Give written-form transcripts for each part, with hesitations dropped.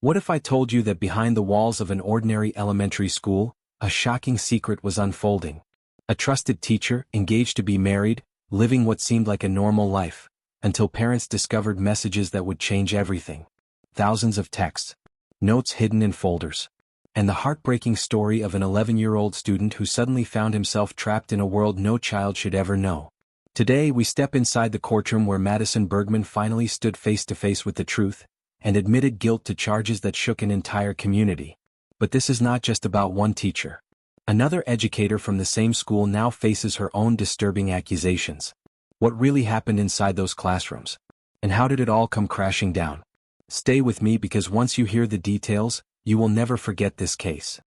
What if I told you that behind the walls of an ordinary elementary school, a shocking secret was unfolding? A trusted teacher, engaged to be married, living what seemed like a normal life, until parents discovered messages that would change everything. Thousands of texts, notes hidden in folders, and the heartbreaking story of an 11-year-old student who suddenly found himself trapped in a world no child should ever know. Today we step inside the courtroom where Madison Bergmann finally stood face to face with the truth, and admitted guilt to charges that shook an entire community. But this is not just about one teacher. Another educator from the same school now faces her own disturbing accusations. What really happened inside those classrooms? And how did it all come crashing down? Stay with me because once you hear the details, you will never forget this case.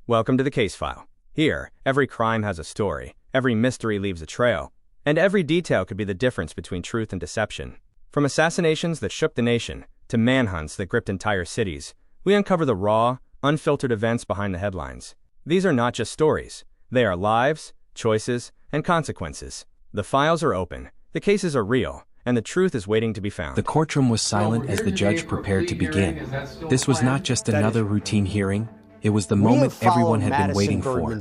Welcome to the case file. Here, every crime has a story, every mystery leaves a trail, and every detail could be the difference between truth and deception. From assassinations that shook the nation to manhunts that gripped entire cities, we uncover the raw, unfiltered events behind the headlines. These are not just stories. They are lives, choices, and consequences. The files are open, the cases are real, and the truth is waiting to be found. The courtroom was silent as the judge prepared to begin. This was not just another routine hearing. It was the moment everyone had been waiting for.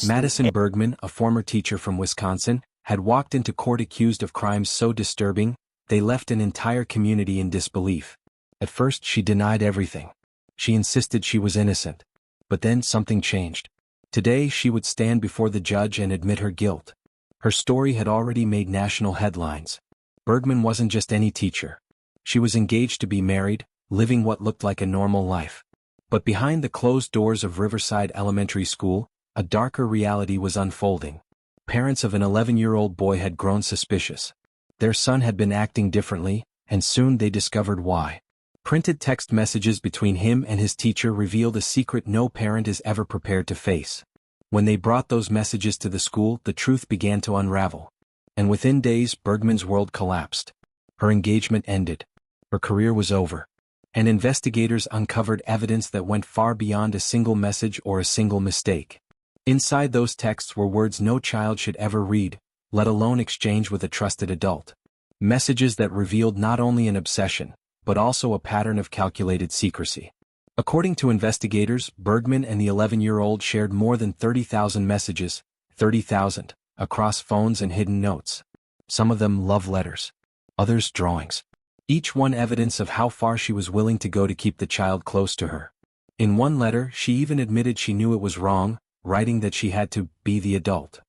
Madison Bergmann, a former teacher from Wisconsin, had walked into court accused of crimes so disturbing, they left an entire community in disbelief. At first she denied everything. She insisted she was innocent. But then something changed. Today she would stand before the judge and admit her guilt. Her story had already made national headlines. Bergmann wasn't just any teacher. She was engaged to be married, living what looked like a normal life. But behind the closed doors of Riverside Elementary School, a darker reality was unfolding. Parents of an 11-year-old boy had grown suspicious. Their son had been acting differently, and soon they discovered why. Printed text messages between him and his teacher revealed a secret no parent is ever prepared to face. When they brought those messages to the school, the truth began to unravel. And within days, Bergmann's world collapsed. Her engagement ended. Her career was over. And investigators uncovered evidence that went far beyond a single message or a single mistake. Inside those texts were words no child should ever read, let alone exchange with a trusted adult. Messages that revealed not only an obsession, but also a pattern of calculated secrecy. According to investigators, Bergmann and the 11-year-old shared more than 30,000 messages, 30,000, across phones and hidden notes. Some of them love letters. Others drawings. Each one evidence of how far she was willing to go to keep the child close to her. In one letter, she even admitted she knew it was wrong, writing that she had to be the adult.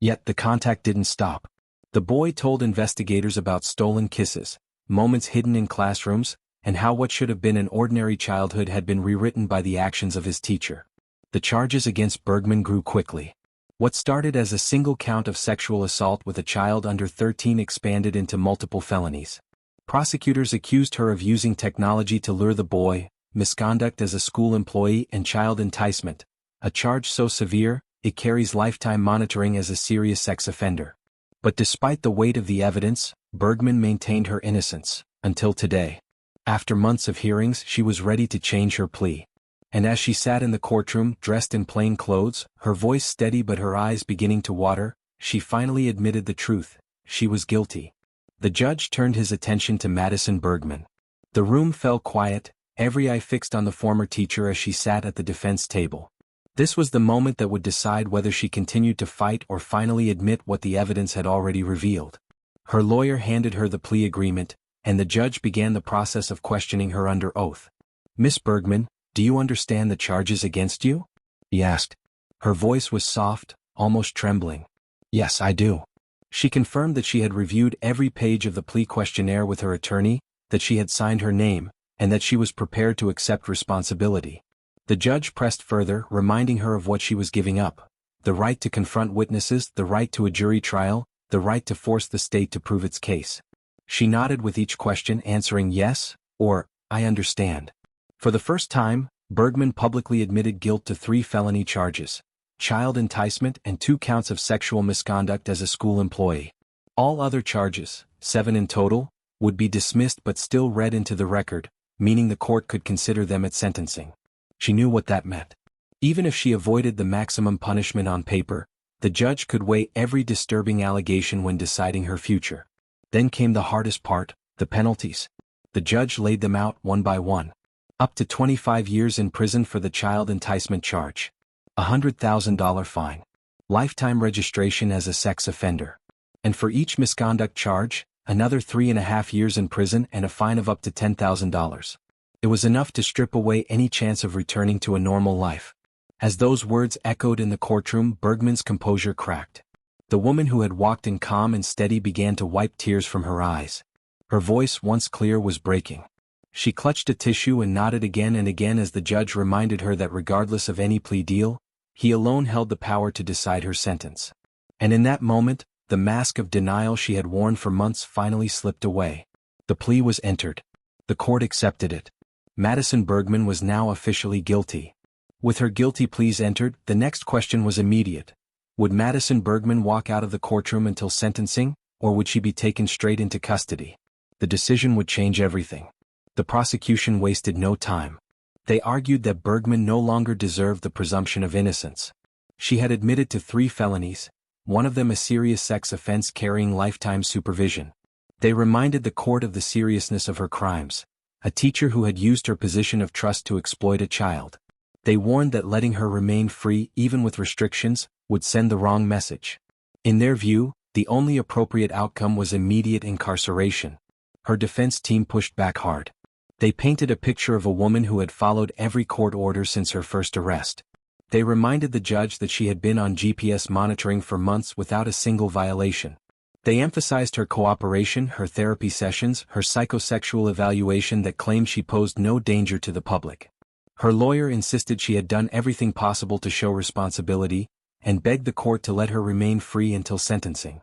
Yet the contact didn't stop. The boy told investigators about stolen kisses, moments hidden in classrooms, and how what should have been an ordinary childhood had been rewritten by the actions of his teacher. The charges against Bergmann grew quickly. What started as a single count of sexual assault with a child under 13 expanded into multiple felonies. Prosecutors accused her of using technology to lure the boy, misconduct as a school employee, and child enticement, a charge so severe, it carries lifetime monitoring as a serious sex offender. But despite the weight of the evidence, Bergmann maintained her innocence, until today. After months of hearings, she was ready to change her plea. And as she sat in the courtroom, dressed in plain clothes, her voice steady but her eyes beginning to water, she finally admitted the truth: she was guilty. The judge turned his attention to Madison Bergmann. The room fell quiet, every eye fixed on the former teacher as she sat at the defense table. This was the moment that would decide whether she continued to fight or finally admit what the evidence had already revealed. Her lawyer handed her the plea agreement, and the judge began the process of questioning her under oath. "Miss Bergmann, do you understand the charges against you?" he asked. Her voice was soft, almost trembling. "Yes, I do." She confirmed that she had reviewed every page of the plea questionnaire with her attorney, that she had signed her name, and that she was prepared to accept responsibility. The judge pressed further, reminding her of what she was giving up: the right to confront witnesses, the right to a jury trial, the right to force the state to prove its case. She nodded with each question, answering yes, or, "I understand." For the first time, Bergmann publicly admitted guilt to 3 felony charges: child enticement and 2 counts of sexual misconduct as a school employee. All other charges, 7 in total, would be dismissed but still read into the record, meaning the court could consider them at sentencing. She knew what that meant. Even if she avoided the maximum punishment on paper, the judge could weigh every disturbing allegation when deciding her future. Then came the hardest part: the penalties. The judge laid them out one by one. Up to 25 years in prison for the child enticement charge. $100,000 fine. Lifetime registration as a sex offender. And for each misconduct charge, another 3.5 years in prison and a fine of up to $10,000. It was enough to strip away any chance of returning to a normal life. As those words echoed in the courtroom, Bergmann's composure cracked. The woman who had walked in calm and steady began to wipe tears from her eyes. Her voice, once clear, was breaking. She clutched a tissue and nodded again and again as the judge reminded her that regardless of any plea deal, he alone held the power to decide her sentence. And in that moment, the mask of denial she had worn for months finally slipped away. The plea was entered. The court accepted it. Madison Bergmann was now officially guilty. With her guilty pleas entered, the next question was immediate. Would Madison Bergmann walk out of the courtroom until sentencing, or would she be taken straight into custody? The decision would change everything. The prosecution wasted no time. They argued that Bergmann no longer deserved the presumption of innocence. She had admitted to 3 felonies, one of them a serious sex offense carrying lifetime supervision. They reminded the court of the seriousness of her crimes. A teacher who had used her position of trust to exploit a child. They warned that letting her remain free, even with restrictions, would send the wrong message. In their view, the only appropriate outcome was immediate incarceration. Her defense team pushed back hard. They painted a picture of a woman who had followed every court order since her first arrest. They reminded the judge that she had been on GPS monitoring for months without a single violation. They emphasized her cooperation, her therapy sessions, her psychosexual evaluation that claimed she posed no danger to the public. Her lawyer insisted she had done everything possible to show responsibility, and begged the court to let her remain free until sentencing.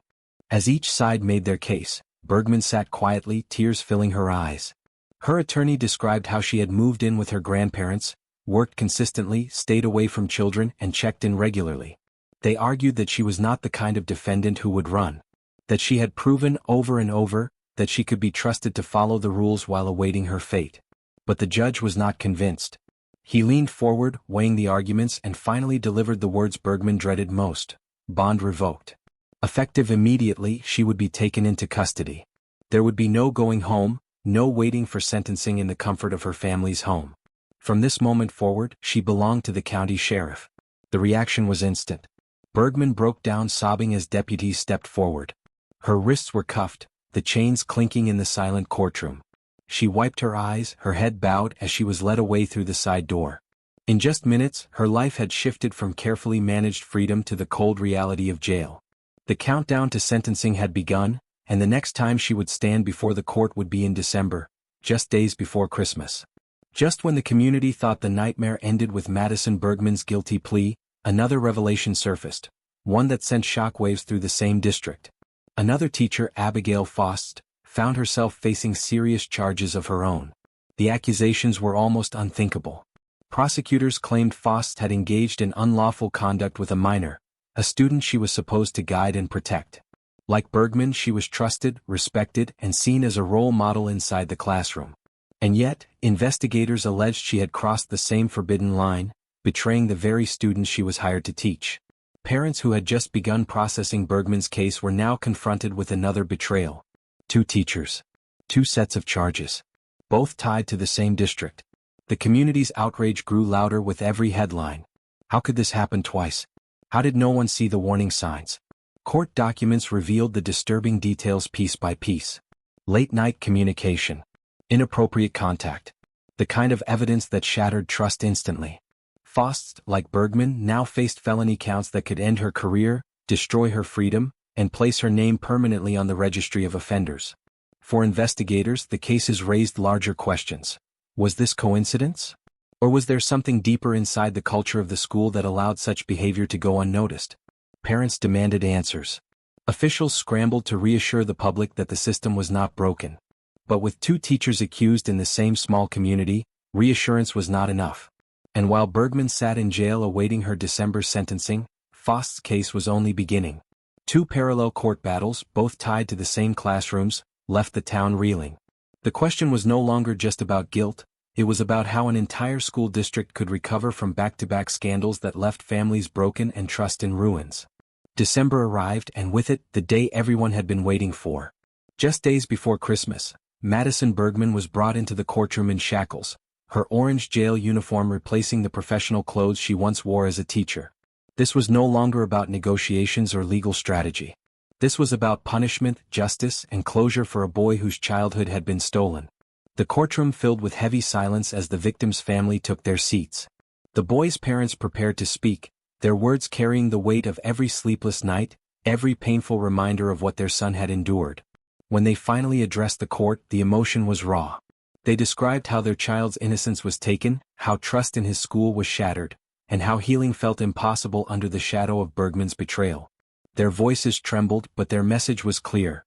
As each side made their case, Bergmann sat quietly, tears filling her eyes. Her attorney described how she had moved in with her grandparents, worked consistently, stayed away from children, and checked in regularly. They argued that she was not the kind of defendant who would run. That she had proven over and over that she could be trusted to follow the rules while awaiting her fate. But the judge was not convinced. He leaned forward, weighing the arguments, and finally delivered the words Bergmann dreaded most: bond revoked. Effective immediately, she would be taken into custody. There would be no going home, no waiting for sentencing in the comfort of her family's home. From this moment forward, she belonged to the county sheriff. The reaction was instant. Bergmann broke down sobbing as deputies stepped forward. Her wrists were cuffed, the chains clinking in the silent courtroom. She wiped her eyes, her head bowed as she was led away through the side door. In just minutes, her life had shifted from carefully managed freedom to the cold reality of jail. The countdown to sentencing had begun, and the next time she would stand before the court would be in December, just days before Christmas. Just when the community thought the nightmare ended with Madison Bergmann's guilty plea, another revelation surfaced, one that sent shockwaves through the same district. Another teacher, Abigail Faust, found herself facing serious charges of her own. The accusations were almost unthinkable. Prosecutors claimed Faust had engaged in unlawful conduct with a minor, a student she was supposed to guide and protect. Like Bergmann, she was trusted, respected, and seen as a role model inside the classroom. And yet, investigators alleged she had crossed the same forbidden line, betraying the very students she was hired to teach. Parents who had just begun processing Bergmann's case were now confronted with another betrayal. 2 teachers. 2 sets of charges. Both tied to the same district. The community's outrage grew louder with every headline. How could this happen twice? How did no one see the warning signs? Court documents revealed the disturbing details piece by piece. Late-night communication. Inappropriate contact. The kind of evidence that shattered trust instantly. Faust, like Bergmann, now faced felony counts that could end her career, destroy her freedom, and place her name permanently on the registry of offenders. For investigators, the cases raised larger questions. Was this coincidence? Or was there something deeper inside the culture of the school that allowed such behavior to go unnoticed? Parents demanded answers. Officials scrambled to reassure the public that the system was not broken. But with 2 teachers accused in the same small community, reassurance was not enough. And while Bergmann sat in jail awaiting her December sentencing, Faust's case was only beginning. 2 parallel court battles, both tied to the same classrooms, left the town reeling. The question was no longer just about guilt, it was about how an entire school district could recover from back-to-back scandals that left families broken and trust in ruins. December arrived, and with it, the day everyone had been waiting for. Just days before Christmas, Madison Bergmann was brought into the courtroom in shackles, her orange jail uniform replacing the professional clothes she once wore as a teacher. This was no longer about negotiations or legal strategy. This was about punishment, justice, and closure for a boy whose childhood had been stolen. The courtroom filled with heavy silence as the victim's family took their seats. The boy's parents prepared to speak, their words carrying the weight of every sleepless night, every painful reminder of what their son had endured. When they finally addressed the court, the emotion was raw. They described how their child's innocence was taken, how trust in his school was shattered, and how healing felt impossible under the shadow of Bergmann's betrayal. Their voices trembled, but their message was clear.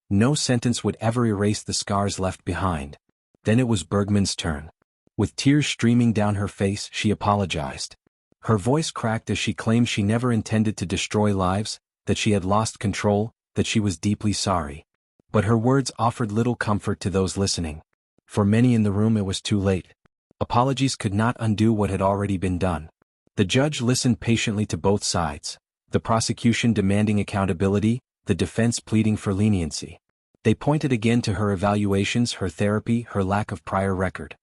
No sentence would ever erase the scars left behind. Then it was Bergmann's turn. With tears streaming down her face, she apologized. Her voice cracked as she claimed she never intended to destroy lives, that she had lost control, that she was deeply sorry. But her words offered little comfort to those listening. For many in the room it was too late. Apologies could not undo what had already been done. The judge listened patiently to both sides, the prosecution demanding accountability, the defense pleading for leniency. They pointed again to her evaluations, her therapy, her lack of prior record.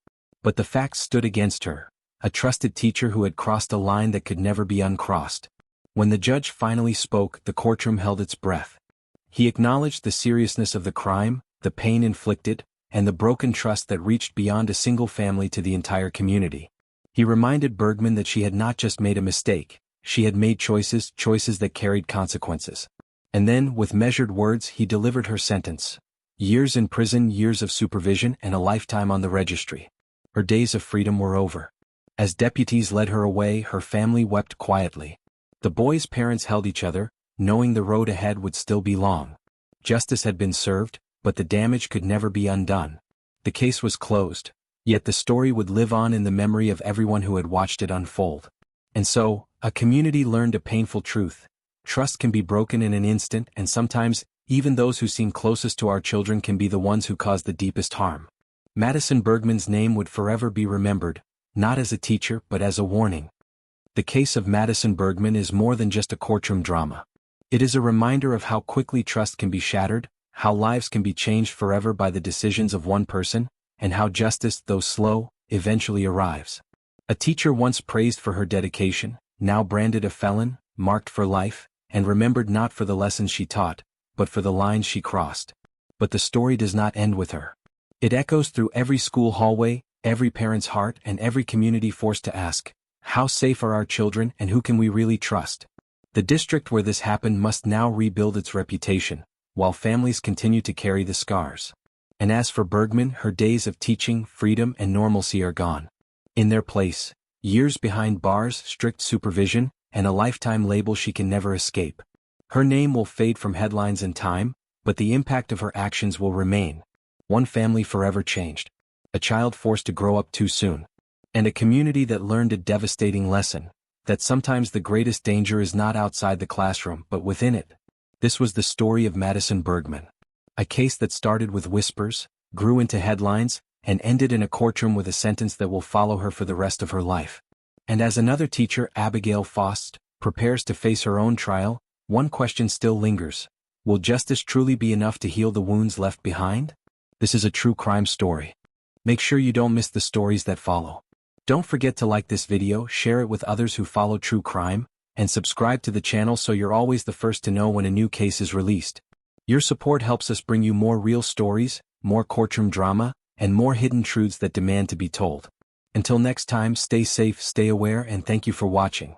But the facts stood against her, a trusted teacher who had crossed a line that could never be uncrossed. When the judge finally spoke, the courtroom held its breath. He acknowledged the seriousness of the crime, the pain inflicted, and the broken trust that reached beyond a single family to the entire community. He reminded Bergmann that she had not just made a mistake, she had made choices that carried consequences. And then, with measured words, he delivered her sentence. Years in prison, years of supervision, and a lifetime on the registry. Her days of freedom were over. As deputies led her away, her family wept quietly. The boy's parents held each other, knowing the road ahead would still be long. Justice had been served, but the damage could never be undone. The case was closed, yet the story would live on in the memory of everyone who had watched it unfold. And so, a community learned a painful truth. Trust can be broken in an instant, and sometimes, even those who seem closest to our children can be the ones who cause the deepest harm. Madison Bergmann's name would forever be remembered, not as a teacher but as a warning. The case of Madison Bergmann is more than just a courtroom drama. It is a reminder of how quickly trust can be shattered, how lives can be changed forever by the decisions of one person, and how justice, though slow, eventually arrives. A teacher once praised for her dedication, now branded a felon, marked for life, and remembered not for the lessons she taught, but for the lines she crossed. But the story does not end with her. It echoes through every school hallway, every parent's heart, and every community forced to ask, how safe are our children and who can we really trust? The district where this happened must now rebuild its reputation, while families continue to carry the scars. And as for Bergmann, her days of teaching, freedom, and normalcy are gone. In their place, years behind bars, strict supervision, and a lifetime label she can never escape. Her name will fade from headlines in time, but the impact of her actions will remain. One family forever changed. A child forced to grow up too soon. And a community that learned a devastating lesson, that sometimes the greatest danger is not outside the classroom but within it. This was the story of Madison Bergmann. A case that started with whispers, grew into headlines, and ended in a courtroom with a sentence that will follow her for the rest of her life. And as another teacher, Abigail Faust, prepares to face her own trial, one question still lingers. Will justice truly be enough to heal the wounds left behind? This is a true crime story. Make sure you don't miss the stories that follow. Don't forget to like this video, share it with others who follow true crime, and subscribe to the channel so you're always the first to know when a new case is released. Your support helps us bring you more real stories, more courtroom drama, and more hidden truths that demand to be told. Until next time, stay safe, stay aware, and thank you for watching.